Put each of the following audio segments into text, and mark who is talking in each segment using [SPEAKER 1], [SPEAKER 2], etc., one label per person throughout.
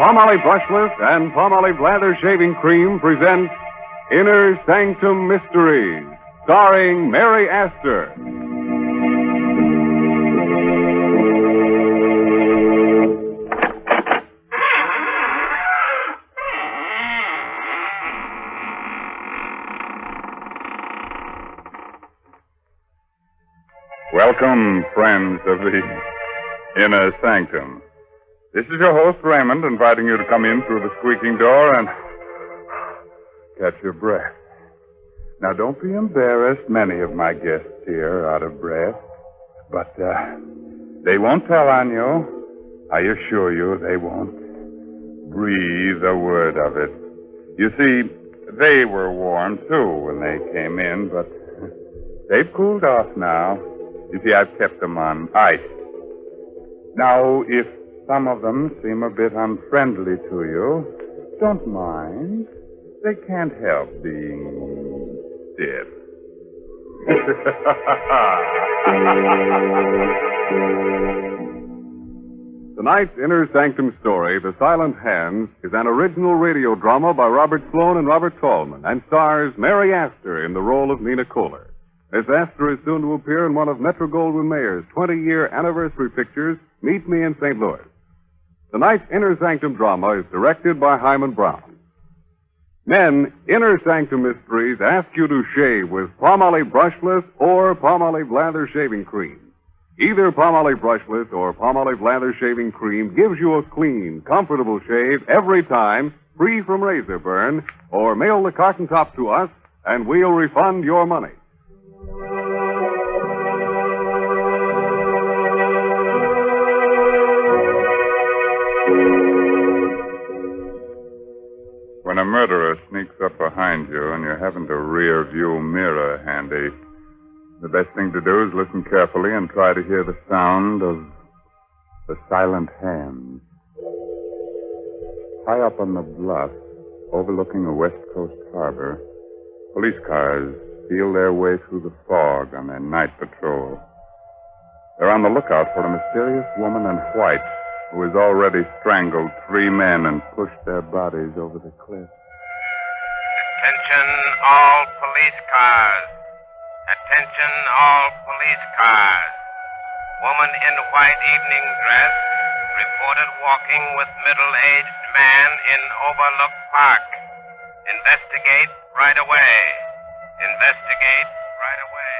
[SPEAKER 1] Palmolive Brushless and Palmolive Lather Shaving Cream present Inner Sanctum Mystery, starring Mary Astor. Welcome, friends of the Inner Sanctum. This is your host, Raymond, inviting you to come in through the squeaking door and catch your breath. Now, don't be embarrassed. Many of my guests here are out of breath. But they won't tell on you. I assure you they won't breathe a word of it. You see, they were warm, too, when they came in, but they've cooled off now. You see, I've kept them on ice. Now, if some of them seem a bit unfriendly to you, don't mind. They can't help being stiff. Tonight's Inner Sanctum story, The Silent Hands, is an original radio drama by Robert Sloane and Robert Tallman and stars Mary Astor in the role of Nina Kohler. Miss Astor is soon to appear in one of Metro-Goldwyn-Mayer's 20-year anniversary pictures, Meet Me in St. Louis. Tonight's Inner Sanctum drama is directed by Himan Brown. Men, Inner Sanctum Mysteries ask you to shave with Palmolive Brushless or Palmolive Lather Shaving Cream. Either Palmolive Brushless or Palmolive Lather Shaving Cream gives you a clean, comfortable shave every time, free from razor burn, or mail the carton top to us, and we'll refund your money. When a murderer sneaks up behind you and you haven't a rear view mirror handy, the best thing to do is listen carefully and try to hear the sound of the silent hands. High up on the bluff, overlooking a West Coast harbor, police cars feel their way through the fog on their night patrol. They're on the lookout for a mysterious woman in white who has already strangled 3 men and pushed their bodies over the cliff.
[SPEAKER 2] Attention all police cars. Attention all police cars. Woman in white evening dress reported walking with middle-aged man in Overlook Park. Investigate right away. Investigate right away.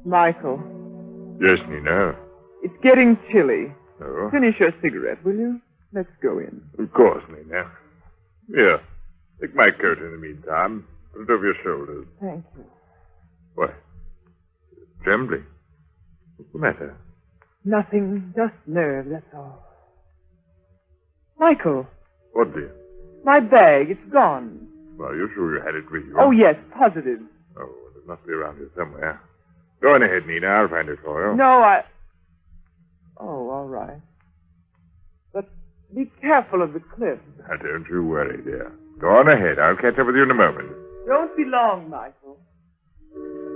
[SPEAKER 3] Michael.
[SPEAKER 1] Yes, Nina.
[SPEAKER 3] It's getting chilly.
[SPEAKER 1] Oh?
[SPEAKER 3] Finish your cigarette, will you? Let's go in.
[SPEAKER 1] Of course, Nina. Here, take my coat in the meantime. Put it over your shoulders.
[SPEAKER 3] Thank you.
[SPEAKER 1] What? Trembling? What's the matter?
[SPEAKER 3] Nothing, just nerves, that's all. Michael.
[SPEAKER 1] What, dear?
[SPEAKER 3] My bag, it's gone.
[SPEAKER 1] Are you sure you had it with you?
[SPEAKER 3] Oh, yes, positive.
[SPEAKER 1] Oh, well, it must be around here somewhere. Go on ahead, Nina. I'll find it for you.
[SPEAKER 3] No, Oh, all right. But be careful of the cliff.
[SPEAKER 1] Now, don't you worry, dear. Go on ahead. I'll catch up with you in a moment.
[SPEAKER 3] Don't be long, Michael.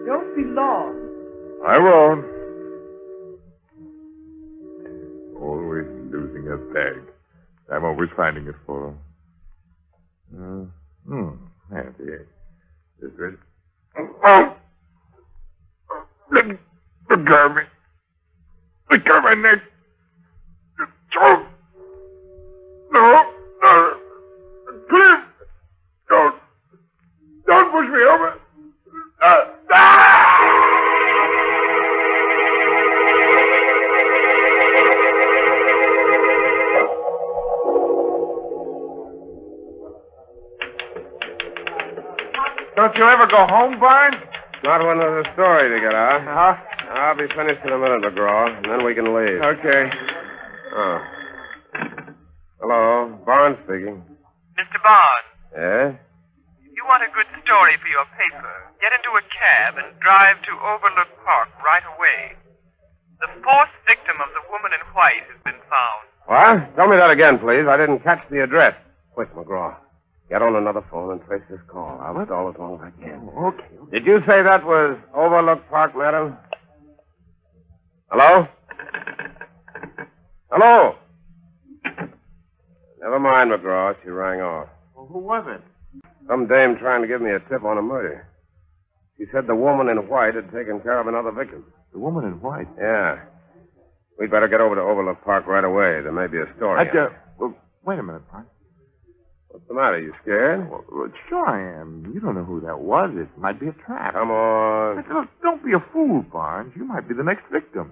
[SPEAKER 3] Don't be long.
[SPEAKER 1] I won't. Always losing a bag. I'm always finding it for her. There it is. This is... Oh! Let go of me. Let go of my neck. Don't. No. Please. Don't push me over.
[SPEAKER 4] Don't you ever go home, Barnes?
[SPEAKER 5] Not when there's a story to get out.
[SPEAKER 4] Uh-huh.
[SPEAKER 5] I'll be finished in a minute, McGraw, and then we can leave.
[SPEAKER 4] Okay.
[SPEAKER 5] Oh. Hello, Barnes speaking.
[SPEAKER 2] Mr. Barnes,
[SPEAKER 5] Yeah?
[SPEAKER 2] if you want a good story for your paper, get into a cab and drive to Overlook Park right away. The 4th victim of the woman in white has been found.
[SPEAKER 5] What? Tell me that again, please. I didn't catch the address. Quick, McGraw. Get on another phone and trace this call. I'll stall as long as I can.
[SPEAKER 3] Oh, okay.
[SPEAKER 5] Did you say that was Overlook Park, madam? Hello? Hello? Never mind, McGraw. She rang off.
[SPEAKER 3] Well, who was it?
[SPEAKER 5] Some dame trying to give me a tip on a murder. She said the woman in white had taken care of another victim.
[SPEAKER 3] The woman in white?
[SPEAKER 5] Yeah. We'd better get over to Overlook Park right away. There may be a story.
[SPEAKER 3] Well, wait a minute, Park.
[SPEAKER 5] What's the matter? You scared?
[SPEAKER 3] Well, sure I am. You don't know who that was. It might be a trap.
[SPEAKER 5] Come on.
[SPEAKER 3] But look, don't be a fool, Barnes. You might be the next victim.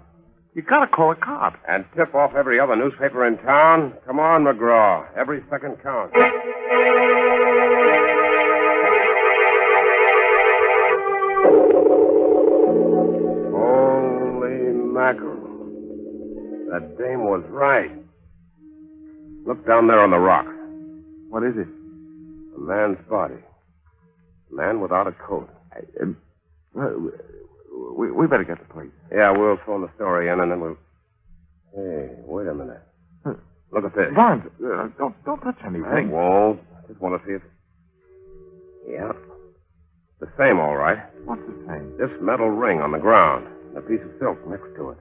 [SPEAKER 3] You gotta call a cop.
[SPEAKER 5] And tip off every other newspaper in town? Come on, McGraw. Every second counts. Holy mackerel. That dame was right. Look down there on the rocks.
[SPEAKER 3] What is it?
[SPEAKER 5] A man's body. A man without a coat.
[SPEAKER 3] We better get the police.
[SPEAKER 5] Yeah, we'll phone the story in and then we'll... Hey, wait a minute. Look at this.
[SPEAKER 3] Barnes, don't touch anything.
[SPEAKER 5] I won't. I just want to see if... Yeah. The same, all right.
[SPEAKER 3] What's the same?
[SPEAKER 5] This metal ring on the ground. And a piece of silk next to it.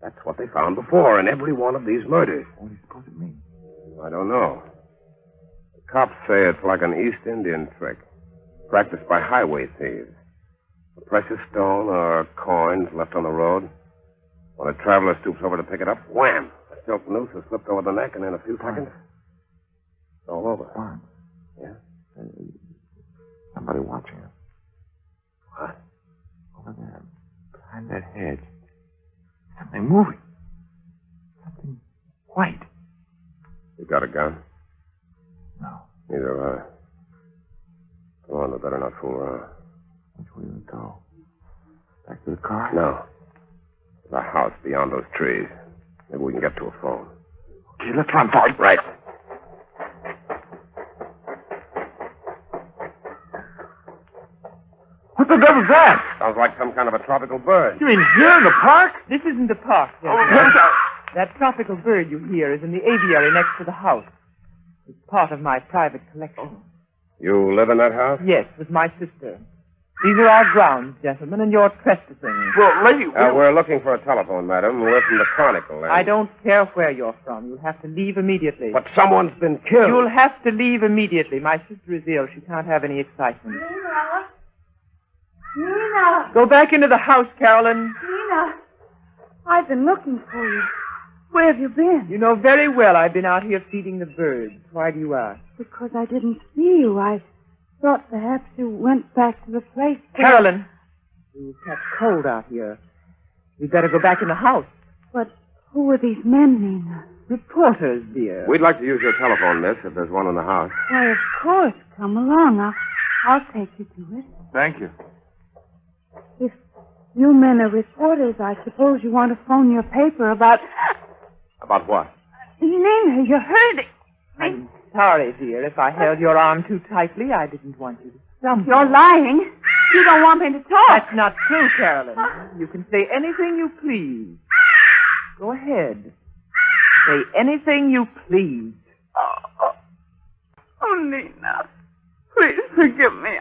[SPEAKER 5] That's what they found before in every one of these murders.
[SPEAKER 3] What do you suppose it means?
[SPEAKER 5] I don't know. The cops say it's like an East Indian trick. Practiced by highway thieves. A precious stone or coins left on the road. When a traveler stoops over to pick it up, wham! A silk noose is slipped over the neck, and in a few seconds, it's all over.
[SPEAKER 3] Barnes.
[SPEAKER 5] Yeah?
[SPEAKER 3] Somebody watching us.
[SPEAKER 5] What?
[SPEAKER 3] Over there, behind that hedge. Something moving. Something white.
[SPEAKER 5] You got a gun?
[SPEAKER 3] No.
[SPEAKER 5] Neither have I. Come on, we better not fool around.
[SPEAKER 3] Which way do we go? Back to the car?
[SPEAKER 5] No. There's a house beyond those trees. Maybe we can get to a phone.
[SPEAKER 3] Okay, let's run for it.
[SPEAKER 5] Right.
[SPEAKER 3] What the devil's that?
[SPEAKER 5] Sounds like some kind of a tropical bird.
[SPEAKER 3] You mean here in the park?
[SPEAKER 6] This isn't the park, gentlemen. That tropical bird you hear is in the aviary next to the house. It's part of my private collection.
[SPEAKER 5] You live in that house?
[SPEAKER 6] Yes, with my sister. These are our grounds, gentlemen, and you're trespassing.
[SPEAKER 3] Well, lady...
[SPEAKER 5] We're looking for a telephone, madam. We're from the Chronicle.
[SPEAKER 6] I don't care where you're from. You'll have to leave immediately.
[SPEAKER 5] But someone's been killed.
[SPEAKER 6] You'll have to leave immediately. My sister is ill. She can't have any excitement.
[SPEAKER 7] Nina!
[SPEAKER 6] Go back into the house, Carolyn.
[SPEAKER 7] Nina! I've been looking for you. Where have you been?
[SPEAKER 6] You know very well I've been out here feeding the birds. Why do you ask?
[SPEAKER 7] Because I didn't see you. I thought perhaps you went back to the place.
[SPEAKER 6] Carolyn! You catch cold out here. We'd better go back in the house.
[SPEAKER 7] But who are these men, Nina?
[SPEAKER 6] Reporters, dear.
[SPEAKER 5] We'd like to use your telephone, miss, if there's one in the house.
[SPEAKER 7] Why, of course. Come along. I'll take you to it.
[SPEAKER 3] Thank you.
[SPEAKER 7] If you men are reporters, I suppose you want to phone your paper about...
[SPEAKER 5] About what?
[SPEAKER 7] Nina, you're hurting.
[SPEAKER 6] I'm sorry, dear. If I held your arm too tightly, I didn't want you to stumble.
[SPEAKER 7] You're lying. You don't want me to talk.
[SPEAKER 6] That's not true, Carolyn. You can say anything you please. Go ahead. Say anything you please.
[SPEAKER 7] Oh, Nina. Please forgive me.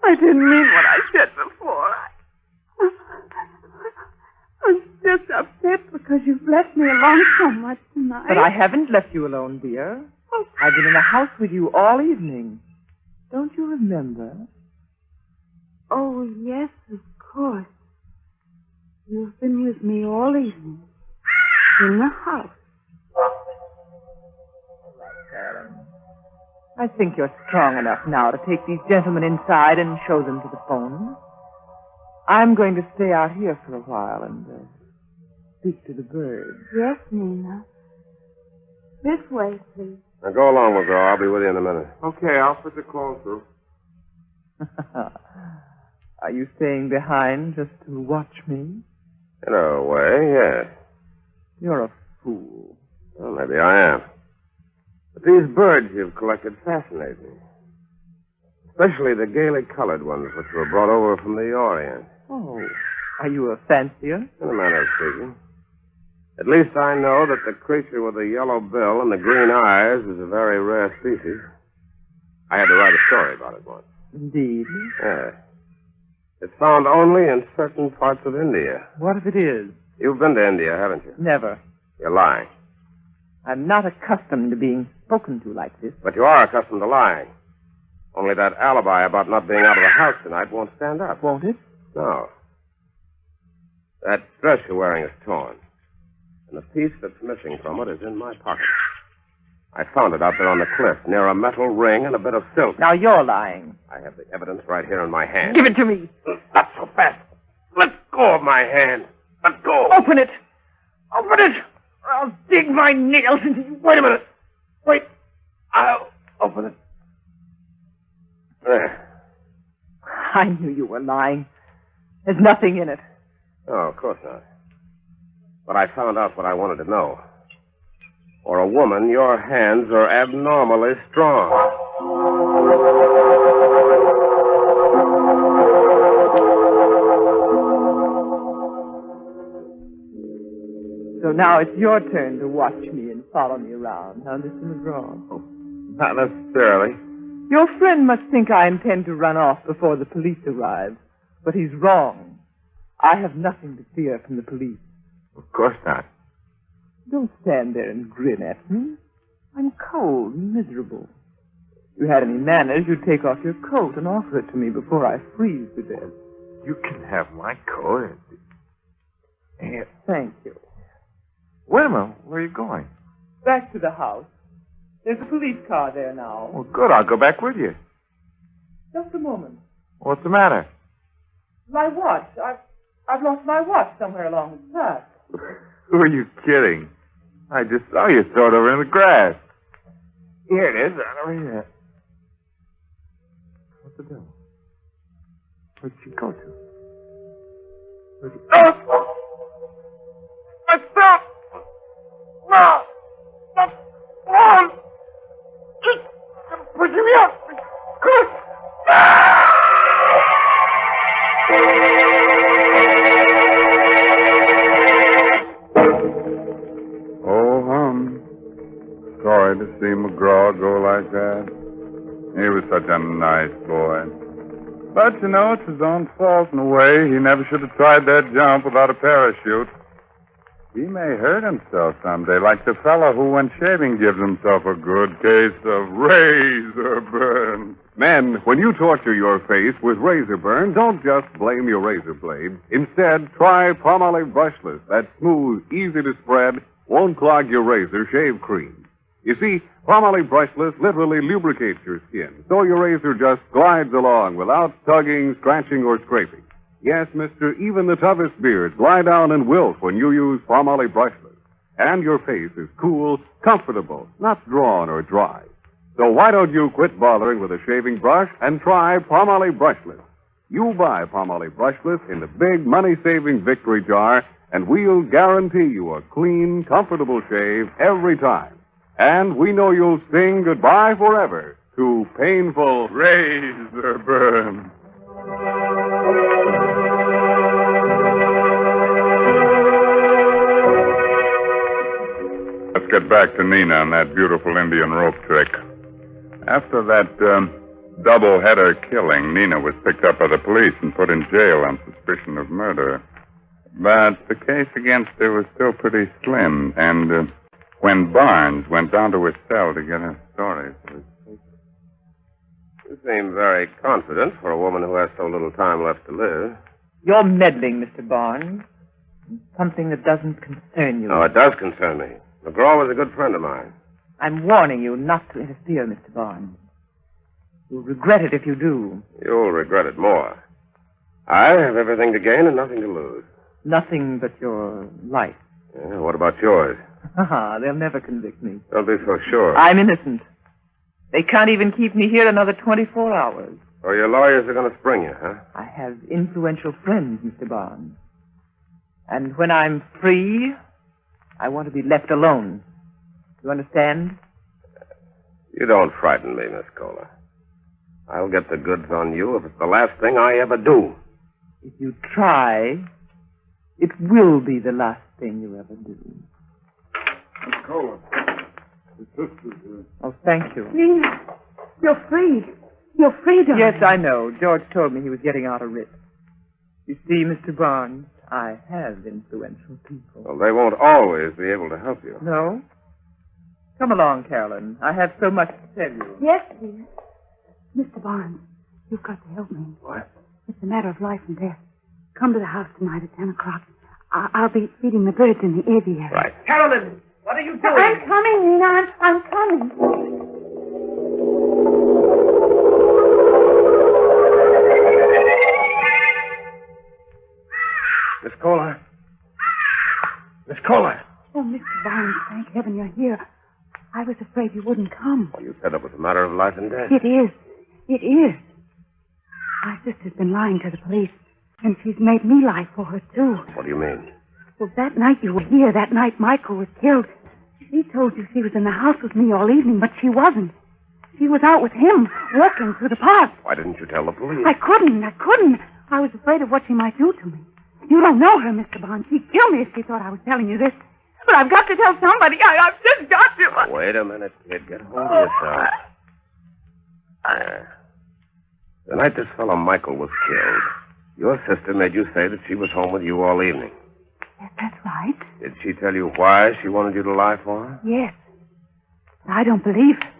[SPEAKER 7] I didn't mean what I said before. I'm just upset because you've left me alone so much tonight.
[SPEAKER 6] But I haven't left you alone, dear. I've been in the house with you all evening. Don't you remember?
[SPEAKER 7] Oh, yes, of course. You've been with me all evening. In the house.
[SPEAKER 6] Carolyn. I think you're strong enough now to take these gentlemen inside and show them to the phone. I'm going to stay out here for a while and speak to the birds.
[SPEAKER 7] Yes, Nina. This way, please.
[SPEAKER 5] Now go along, McGraw. I'll be with you in a minute.
[SPEAKER 3] Okay, I'll put the call through.
[SPEAKER 6] Are you staying behind just to watch me?
[SPEAKER 5] In a way, yes.
[SPEAKER 6] You're a fool.
[SPEAKER 5] Well, maybe I am. But these birds you've collected fascinate me. Especially the gaily colored ones which were brought over from the Orient.
[SPEAKER 6] Oh, are you a fancier?
[SPEAKER 5] In a manner of speaking. At least I know that the creature with the yellow bill and the green eyes is a very rare species. I had to write a story about it once.
[SPEAKER 6] Indeed.
[SPEAKER 5] Yeah. It's found only in certain parts of India.
[SPEAKER 6] What if it is?
[SPEAKER 5] You've been to India, haven't you?
[SPEAKER 6] Never.
[SPEAKER 5] You're lying.
[SPEAKER 6] I'm not accustomed to being spoken to like this.
[SPEAKER 5] But you are accustomed to lying. Only that alibi about not being out of the house tonight won't stand up.
[SPEAKER 6] Won't it?
[SPEAKER 5] No. That dress you're wearing is torn. And the piece that's missing from it is in my pocket. I found it out there on the cliff, near a metal ring and a bit of silk.
[SPEAKER 6] Now you're lying.
[SPEAKER 5] I have the evidence right here in my hand.
[SPEAKER 6] Give it to me.
[SPEAKER 5] Not so fast. Let go of my hand. Let go.
[SPEAKER 6] Open it. Open it. Or I'll dig my nails into you.
[SPEAKER 5] Wait a minute. Wait. I'll open it. There.
[SPEAKER 6] I knew you were lying. There's nothing in it.
[SPEAKER 5] No, of course not. But I found out what I wanted to know. For a woman, your hands are abnormally strong.
[SPEAKER 6] So now it's your turn to watch me and follow me around, huh, Mr. McGraw?
[SPEAKER 4] Oh, not necessarily.
[SPEAKER 6] Your friend must think I intend to run off before the police arrive. But he's wrong. I have nothing to fear from the police.
[SPEAKER 4] Of course not.
[SPEAKER 6] Don't stand there and grin at me. I'm cold and miserable. If you had any manners, you'd take off your coat and offer it to me before I freeze to death.
[SPEAKER 4] You can have my coat. Hey,
[SPEAKER 6] Thank you.
[SPEAKER 4] wait a minute. Where are you going?
[SPEAKER 6] Back to the house. There's a police car there now.
[SPEAKER 4] Well, good. I'll go back with you.
[SPEAKER 6] Just a moment.
[SPEAKER 4] What's the matter?
[SPEAKER 6] My watch. I've lost my watch somewhere along the path.
[SPEAKER 4] Who are you kidding? I just saw you throw it over in the grass. Here it is, right over here. What the devil? Where'd she go to? Where'd she... Oh! Myself! No! Not on! Just pushing me up! Quick!
[SPEAKER 1] Sorry to see McGraw go like that. He was such a nice boy. But, you know, it's his own fault in a way. He never should have tried that jump without a parachute. He may hurt himself someday, like the fellow who, when shaving, gives himself a good case of razor burn.
[SPEAKER 8] Men, when you torture your face with razor burn, don't just blame your razor blade. Instead, try Palmolive Brushless. That smooth, easy to spread, won't clog your razor shave cream. You see, Palmolive Brushless literally lubricates your skin, so your razor just glides along without tugging, scratching, or scraping. Yes, mister, even the toughest beards glide down and wilt when you use Palmolive Brushless. And your face is cool, comfortable, not drawn or dry. So why don't you quit bothering with a shaving brush and try Palmolive Brushless? You buy Palmolive Brushless in the big money-saving Victory jar, and we'll guarantee you a clean, comfortable shave every time. And we know you'll sing goodbye forever to painful
[SPEAKER 1] Razor burn. Let's get back to Nina and that beautiful Indian rope trick. After that double-header killing, Nina was picked up by the police and put in jail on suspicion of murder. But the case against her was still pretty slim, and when Barnes went down to his cell to get her story for his paper.
[SPEAKER 5] You seem very confident for a woman who has so little time left to live.
[SPEAKER 6] You're meddling, Mr. Barnes. Something that doesn't concern you.
[SPEAKER 5] Oh, it does concern me. McGraw was a good friend of mine.
[SPEAKER 6] I'm warning you not to interfere, Mr. Barnes. You'll regret it if you do.
[SPEAKER 5] You'll regret it more. I have everything to gain and nothing to lose.
[SPEAKER 6] Nothing but your life.
[SPEAKER 5] Yeah, what about yours?
[SPEAKER 6] They'll never convict me.
[SPEAKER 5] Don't be so sure.
[SPEAKER 6] I'm innocent. They can't even keep me here another 24 hours.
[SPEAKER 5] Oh, your lawyers are going to spring you, huh?
[SPEAKER 6] I have influential friends, Mr. Barnes. And when I'm free, I want to be left alone. You understand?
[SPEAKER 5] You don't frighten me, Miss Kohler. I'll get the goods on you if it's the last thing I ever do.
[SPEAKER 6] If you try, it will be the last thing you ever do.
[SPEAKER 1] Miss Kohler, the sister's here.
[SPEAKER 6] Oh, thank you.
[SPEAKER 7] Nina. You're free. You're free, darling.
[SPEAKER 6] Yes, I know. George told me he was getting out a writ. You see, Mr. Barnes, I have influential people.
[SPEAKER 5] Well, they won't always be able to help you.
[SPEAKER 6] No? Come along, Carolyn. I have so much to tell you.
[SPEAKER 7] Yes, dear. Mr. Barnes, you've got to help me.
[SPEAKER 5] What?
[SPEAKER 7] It's a matter of life and death. Come to the house tonight at 10 o'clock. I'll be feeding the birds in the aviary.
[SPEAKER 5] Right.
[SPEAKER 6] Carolyn, what are you doing?
[SPEAKER 7] I'm coming, Nina. I'm coming.
[SPEAKER 5] Miss Kohler. Miss Kohler.
[SPEAKER 7] Oh, Mr. Barnes, thank heaven you're here. I was afraid you wouldn't come.
[SPEAKER 5] Well, you said it was a matter of life and death.
[SPEAKER 7] It is. It is. My sister's been lying to the police, and she's made me lie for her, too.
[SPEAKER 5] What do you mean?
[SPEAKER 7] Well, that night you were here, that night Michael was killed, she told you she was in the house with me all evening, but she wasn't. She was out with him, walking through the park.
[SPEAKER 5] Why didn't you tell the police?
[SPEAKER 7] I couldn't. I was afraid of what she might do to me. You don't know her, Mr. Barnes. She'd kill me if she thought I was telling you this. But I've got to tell somebody. I've just got to.
[SPEAKER 5] Wait a minute, kid. Get hold of yourself. The night this fellow Michael was killed, your sister made you say that she was home with you all evening.
[SPEAKER 7] Yes, that's right.
[SPEAKER 5] Did she tell you why she wanted you to lie for her?
[SPEAKER 7] Yes. I don't believe her.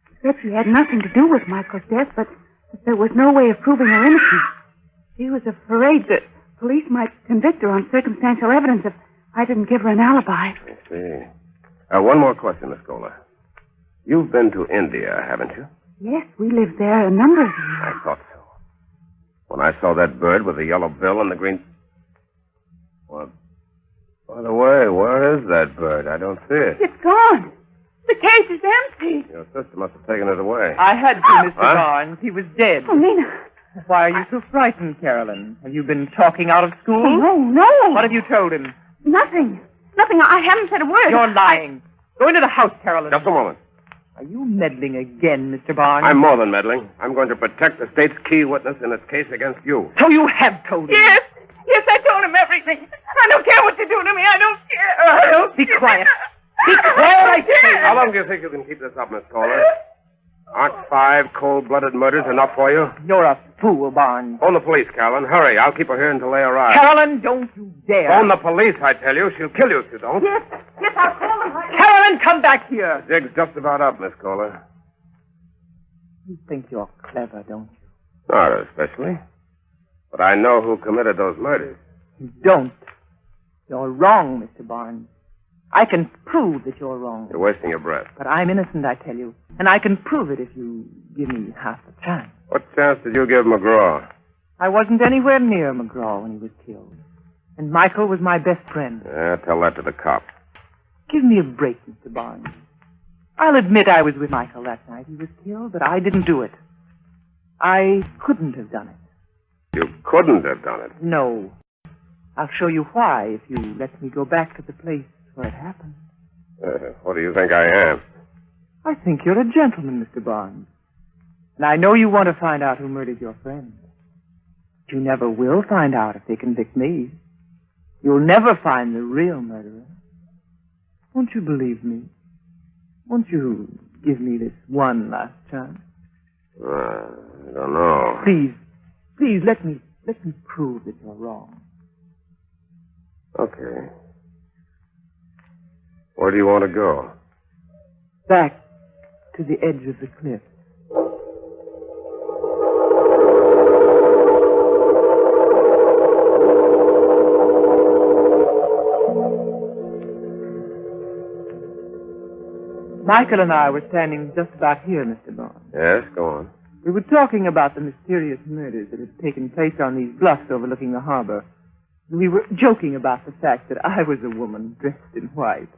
[SPEAKER 7] She said she had nothing to do with Michael's death, but there was no way of proving her innocence. She was afraid that police might convict her on circumstantial evidence if I didn't give her an alibi.
[SPEAKER 5] I see. One more question, Miss Kohler. You've been to India, haven't you?
[SPEAKER 7] Yes, we lived there a number of years.
[SPEAKER 5] I thought so. When I saw that bird with the yellow bill and the green... Well, by the way, where is that bird? I don't see it.
[SPEAKER 7] It's gone. The cage is empty.
[SPEAKER 5] Your sister must have taken it away.
[SPEAKER 6] I had to, Mr. Barnes. He was dead.
[SPEAKER 7] Oh, Nina.
[SPEAKER 6] Why are you so frightened, Carolyn? Have you been talking out of school?
[SPEAKER 7] Oh, no.
[SPEAKER 6] What have you told him?
[SPEAKER 7] Nothing. Nothing. I haven't said a word.
[SPEAKER 6] You're lying. Go into the house, Carolyn.
[SPEAKER 5] Just a moment.
[SPEAKER 6] Are you meddling again, Mr. Barnes?
[SPEAKER 5] I'm more than meddling. I'm going to protect the state's key witness in its case against you.
[SPEAKER 6] So you have told him?
[SPEAKER 7] Yes. Yes, I told him everything. I don't care what you do to me. I don't care.
[SPEAKER 6] Be quiet. Be quiet, I say.
[SPEAKER 5] How long do you think you can keep this up, Miss Kohler? Aren't 5 cold-blooded murders enough for you?
[SPEAKER 6] You're a fool, Barnes.
[SPEAKER 5] Phone the police, Carolyn. Hurry. I'll keep her here until they arrive.
[SPEAKER 6] Carolyn, don't you dare.
[SPEAKER 5] Phone the police, I tell you. She'll kill you if you don't.
[SPEAKER 7] Yes, I'll call him.
[SPEAKER 6] Carolyn, come back here.
[SPEAKER 5] The jig's just about up, Miss Kohler.
[SPEAKER 6] You think you're clever, don't you?
[SPEAKER 5] Not especially. But I know who committed those murders.
[SPEAKER 6] You don't. You're wrong, Mr. Barnes. I can prove that you're wrong.
[SPEAKER 5] You're wasting your breath.
[SPEAKER 6] But I'm innocent, I tell you. And I can prove it if you give me half a chance.
[SPEAKER 5] What chance did you give McGraw?
[SPEAKER 6] I wasn't anywhere near McGraw when he was killed. And Michael was my best friend.
[SPEAKER 5] Yeah, tell that to the cops.
[SPEAKER 6] Give me a break, Mr. Barnes. I'll admit I was with Michael that night he was killed, but I didn't do it. I couldn't have done it.
[SPEAKER 5] You couldn't have done it.
[SPEAKER 6] No. I'll show you why if you let me go back to the place where it happened.
[SPEAKER 5] What do you think I am?
[SPEAKER 6] I think you're a gentleman, Mr. Barnes. And I know you want to find out who murdered your friend. But you never will find out if they convict me. You'll never find the real murderer. Won't you believe me? Won't you give me this one last chance?
[SPEAKER 5] I don't know.
[SPEAKER 6] Please, let me prove that you're wrong.
[SPEAKER 5] Okay. Where do you want to go?
[SPEAKER 6] Back to the edge of the cliff. Michael and I were standing just about here, Mr. Barnes.
[SPEAKER 5] Yes, go on.
[SPEAKER 6] We were talking about the mysterious murders that had taken place on these bluffs overlooking the harbor. We were joking about the fact that I was a woman dressed in white.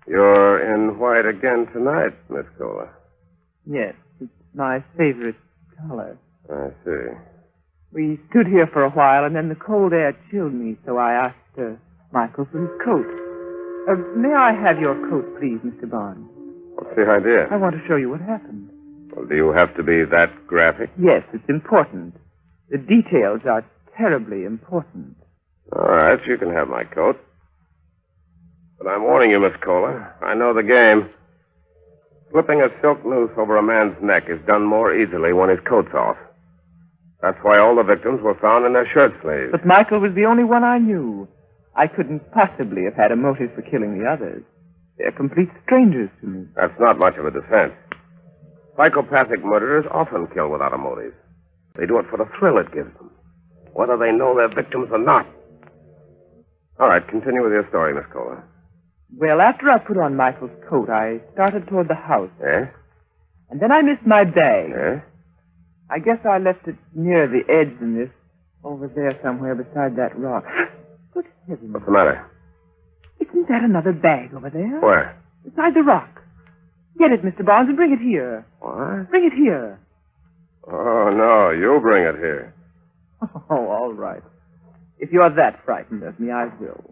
[SPEAKER 5] You're in white again tonight, Miss Kohler.
[SPEAKER 6] Yes, it's my favorite color.
[SPEAKER 5] I see.
[SPEAKER 6] We stood here for a while, and then the cold air chilled me, so I asked Michael for his coat. May I have your coat, please, Mr. Barnes?
[SPEAKER 5] What's the idea?
[SPEAKER 6] I want to show you what happened.
[SPEAKER 5] Well, do you have to be that graphic?
[SPEAKER 6] Yes, it's important. The details are terribly important.
[SPEAKER 5] All right, you can have my coat. But I'm warning you, Miss Kohler. I know the game. Slipping a silk noose over a man's neck is done more easily when his coat's off. That's why all the victims were found in their shirt sleeves.
[SPEAKER 6] But Michael was the only one I knew. I couldn't possibly have had a motive for killing the others. They're complete strangers to me.
[SPEAKER 5] That's not much of a defense. Psychopathic murderers often kill without a motive. They do it for the thrill it gives them, whether they know their victims or not. All right, continue with your story, Miss Kohler.
[SPEAKER 6] Well, after I put on Michael's coat, I started toward the house.
[SPEAKER 5] Yes?
[SPEAKER 6] And then I missed my bag.
[SPEAKER 5] Yes?
[SPEAKER 6] I guess I left it near the edge in this, over there somewhere beside that rock. Good heavens.
[SPEAKER 5] What's the matter?
[SPEAKER 6] Isn't that another bag over there?
[SPEAKER 5] Where?
[SPEAKER 6] Beside the rock. Get it, Mr. Barnes, and bring it here.
[SPEAKER 5] What?
[SPEAKER 6] Bring it here.
[SPEAKER 5] Oh, no, you bring it here.
[SPEAKER 6] Oh, all right. If you're that frightened of me, I will.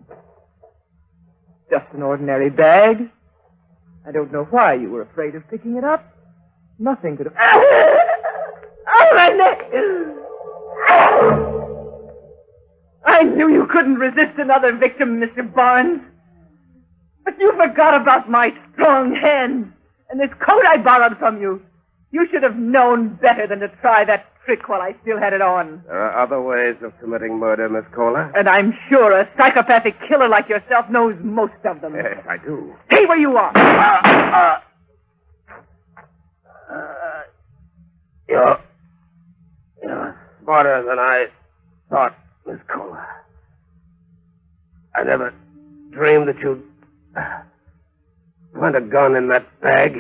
[SPEAKER 6] Just an ordinary bag. I don't know why you were afraid of picking it up. Nothing could have... Oh, my neck! I knew you couldn't resist another victim, Mr. Barnes. But you forgot about my strong hands and this coat I borrowed from you. You should have known better than to try that trick while I still had it on.
[SPEAKER 5] There are other ways of committing murder, Miss Kohler.
[SPEAKER 6] And I'm sure a psychopathic killer like yourself knows most of them.
[SPEAKER 5] Yes, I do.
[SPEAKER 6] Stay where you are.
[SPEAKER 5] You're smarter than I thought, Miss Kohler. I never dreamed that you'd find a gun in that bag.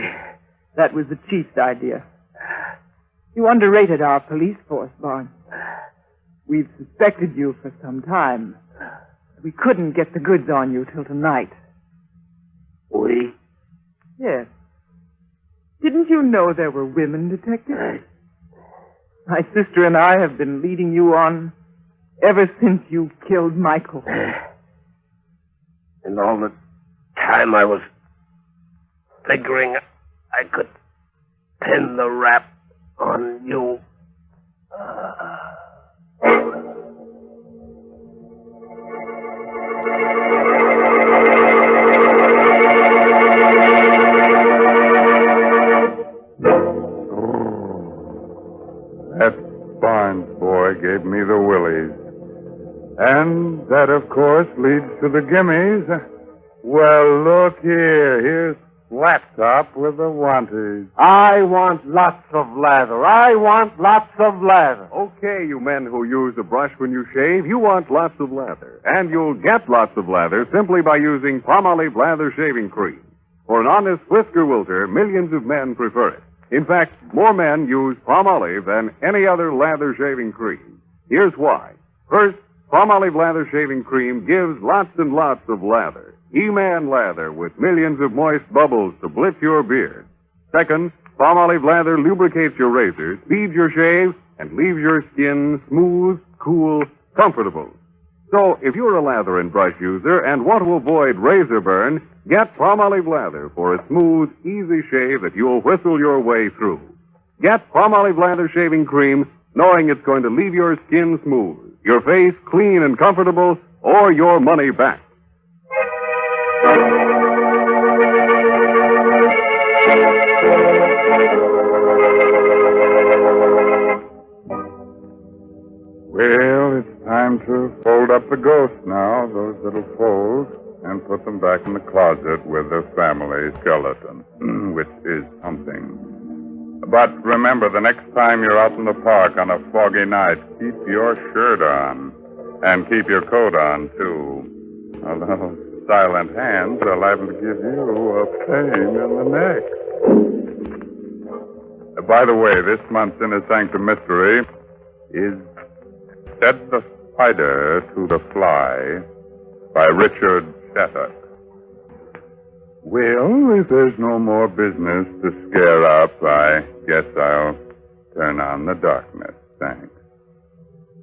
[SPEAKER 6] That was the chief's idea. You underrated our police force, Barnes. We've suspected you for some time. We couldn't get the goods on you till tonight.
[SPEAKER 5] We?
[SPEAKER 6] Yes. Didn't you know there were women detectives? My sister and I have been leading you on ever since you killed Michael.
[SPEAKER 5] And all the time I was figuring I could pin the rap on you.
[SPEAKER 1] That Barnes boy gave me the willies. And that, of course, leads to the gimmies. Well, look here. Here's Laptop with the wanties.
[SPEAKER 4] I want lots of lather. I want lots of lather.
[SPEAKER 8] Okay, you men who use a brush when you shave, you want lots of lather. And you'll get lots of lather simply by using Palmolive Lather Shaving Cream. For an honest whisker wilter, millions of men prefer it. In fact, more men use Palmolive than any other lather shaving cream. Here's why. First, Palmolive Lather Shaving Cream gives lots and lots of lather. He-Man lather with millions of moist bubbles to blitz your beard. Second, Palmolive Lather lubricates your razor, speeds your shave, and leaves your skin smooth, cool, comfortable. So, if you're a lather and brush user and want to avoid razor burn, get Palmolive Lather for a smooth, easy shave that you'll whistle your way through. Get Palmolive Lather Shaving Cream knowing it's going to leave your skin smooth, your face clean and comfortable, or your money back.
[SPEAKER 1] Well, it's time to fold up the ghosts now, those little folds, and put them back in the closet with the family skeleton, which is something. But remember, the next time you're out in the park on a foggy night, keep your shirt on, and keep your coat on, too. Although silent hands are liable to give you a pain in the neck. By the way, this month's Inner Sanctum Mystery is Said the Spider to the Fly by Richard Shattuck. Well, if there's no more business to scare up, I guess I'll turn on the darkness. Thanks.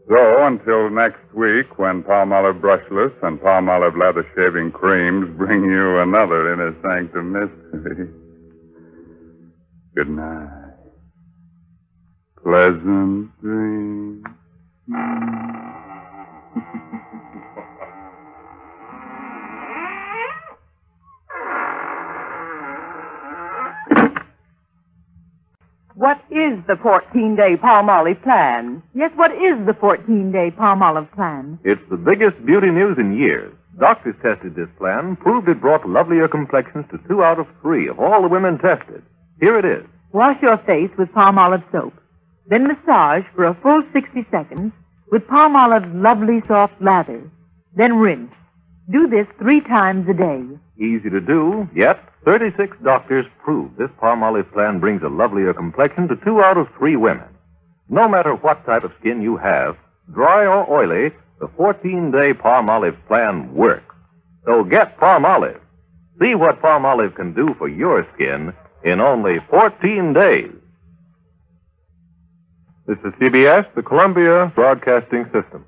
[SPEAKER 1] So, until next week, when Palmolive Brushless and Palmolive Lather Shaving Creams bring you another Inner Sanctum Mystery. Good night. Pleasant dreams.
[SPEAKER 6] What is the 14-day Palmolive plan? Yes, what is the 14-day Palmolive plan?
[SPEAKER 9] It's the biggest beauty news in years. Doctors tested this plan, proved it brought lovelier complexions to 2 out of 3 of all the women tested. Here it is.
[SPEAKER 6] Wash your face with Palmolive soap. Then massage for a full 60 seconds with Palmolive's lovely soft lather. Then rinse. Do this 3 times a day.
[SPEAKER 9] Easy to do, yet 36 doctors prove this Palmolive plan brings a lovelier complexion to 2 out of 3 women. No matter what type of skin you have, dry or oily, the 14-day Palmolive plan works. So get Palmolive. See what Palmolive can do for your skin in only 14 days.
[SPEAKER 8] This is CBS, the Columbia Broadcasting System.